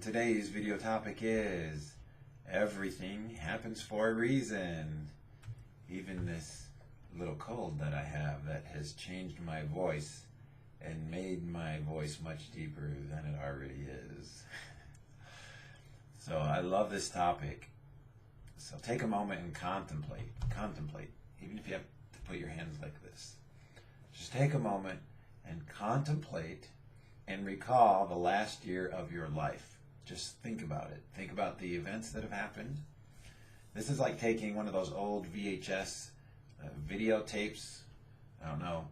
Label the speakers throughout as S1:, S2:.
S1: And today's video topic is everything happens for a reason. Even this little cold that I have that has changed my voice and made my voice much deeper than it already is. So I love this topic. So take a moment and contemplate. Contemplate. Even if you have to put your hands like this. Just take a moment and contemplate and recall the last year of your life. Just think about it. Think about the events that have happened. This is like taking one of those old VHS videotapes. I don't know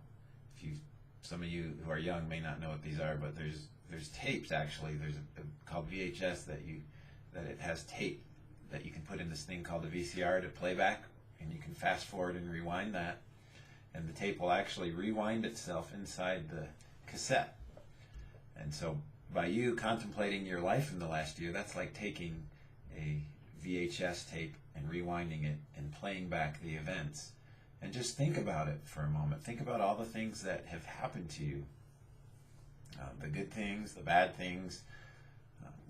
S1: if some of you who are young may not know what these are, but there's tapes actually. There's called VHS that it has tape that you can put in this thing called a VCR to play back, and you can fast forward and rewind that, and the tape will actually rewind itself inside the cassette. And so by you contemplating your life in the last year, that's like taking a VHS tape and rewinding it and playing back the events. And just think about it for a moment. Think about all the things that have happened to you. The good things, the bad things,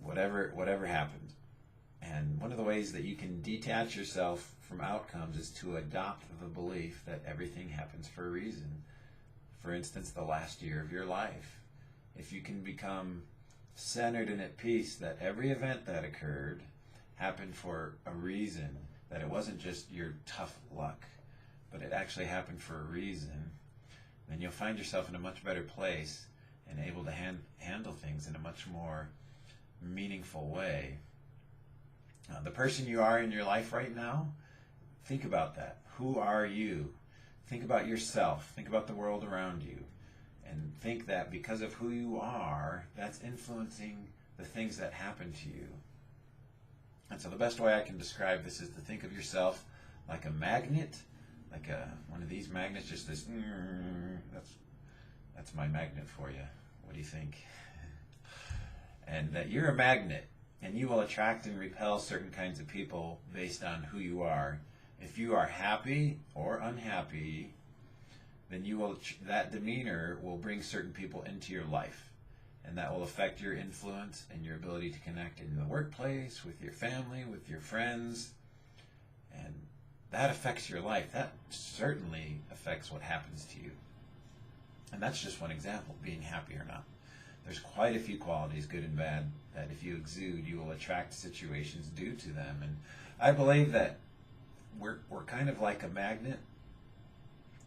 S1: whatever happened. And one of the ways that you can detach yourself from outcomes is to adopt the belief that everything happens for a reason. For instance, the last year of your life. If you can become centered and at peace that every event that occurred happened for a reason, that it wasn't just your tough luck, but it actually happened for a reason, then you'll find yourself in a much better place and able to handle things in a much more meaningful way. The person you are in your life right now, think about that. Who are you? Think about yourself. Think about the world around you. And think that because of who you are, that's influencing the things that happen to you. And so the best way I can describe this is to think of yourself like a magnet, like one of these magnets, just this, that's my magnet for you. What do you think? And that you're a magnet, and you will attract and repel certain kinds of people based on who you are. If you are happy or unhappy, then that demeanor will bring certain people into your life, and that will affect your influence and your ability to connect in the workplace, with your family, with your friends, and that affects your life. That certainly affects what happens to you. And that's just one example, being happy or not. There's quite a few qualities, good and bad, that if you exude, you will attract situations due to them. And I believe that we're kind of like a magnet,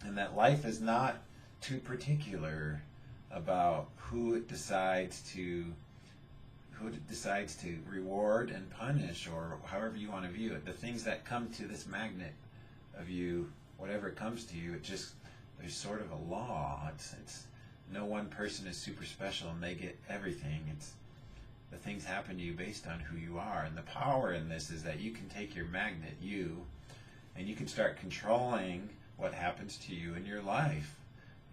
S1: and that life is not too particular about who it decides to reward and punish, or however you want to view it. The things that come to this magnet of you, whatever comes to you, there's sort of a law. It's no one person is super special and they get everything. The things happen to you based on who you are. And the power in this is that you can take your magnet, you, and you can start controlling what happens to you in your life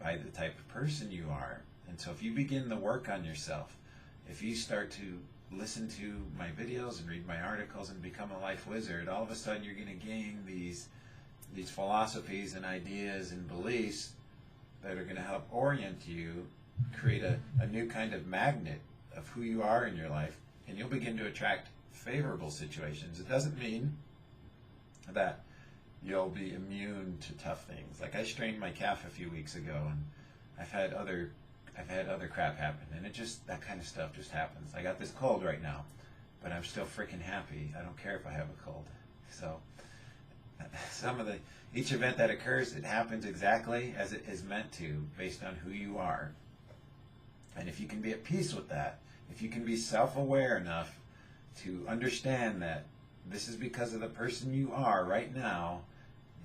S1: by the type of person you are. And so if you begin the work on yourself, if you start to listen to my videos and read my articles and become a life wizard, all of a sudden you're going to gain these philosophies and ideas and beliefs that are going to help orient you, create a new kind of magnet of who you are in your life, and you'll begin to attract favorable situations. It doesn't mean that you'll be immune to tough things. Like I strained my calf a few weeks ago, and I've had other crap happen, and that kind of stuff just happens. I got this cold right now, but I'm still freaking happy. I don't care if I have a cold. So each event that occurs, it happens exactly as it is meant to, based on who you are. And if you can be at peace with that, if you can be self-aware enough to understand that this is because of the person you are right now,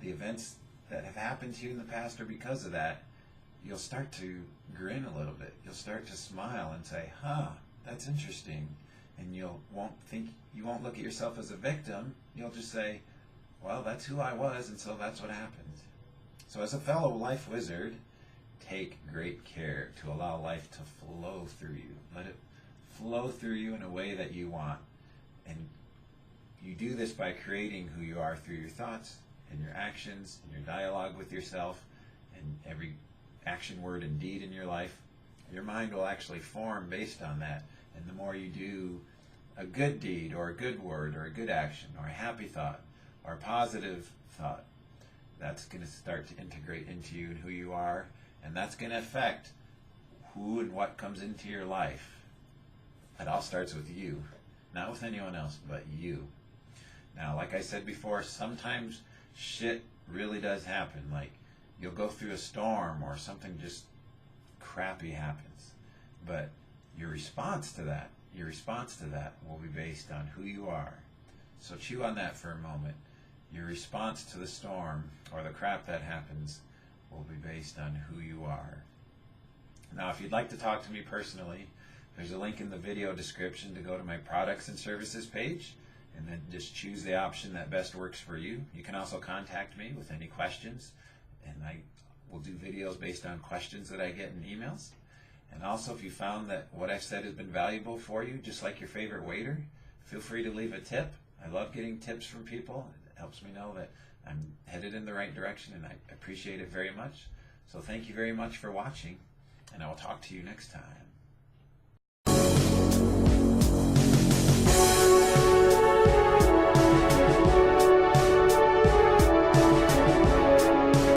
S1: the events that have happened to you in the past are because of that, you'll start to grin a little bit. You'll start to smile and say, that's interesting. And you won't look at yourself as a victim. You'll just say, well, that's who I was, and so that's what happened. So as a fellow life wizard, take great care to allow life to flow through you. Let it flow through you in a way that you want. And you do this by creating who you are through your thoughts and your actions and your dialogue with yourself and every action, word, and deed in your life. Your mind will actually form based on that. And the more you do a good deed or a good word or a good action or a happy thought or a positive thought, that's going to start to integrate into you and who you are, and that's going to affect who and what comes into your life. It all starts with you, not with anyone else but you. Now, like I said before, sometimes shit really does happen. Like, you'll go through a storm or something just crappy happens. But your response to that will be based on who you are. So chew on that for a moment. Your response to the storm or the crap that happens will be based on who you are. Now, if you'd like to talk to me personally, there's a link in the video description to go to my products and services page, and then just choose the option that best works for you. You can also contact me with any questions, and I will do videos based on questions that I get in emails. And also, if you found that what I've said has been valuable for you, just like your favorite waiter, feel free to leave a tip. I love getting tips from people. It helps me know that I'm headed in the right direction, and I appreciate it very much. So thank you very much for watching, and I will talk to you next time.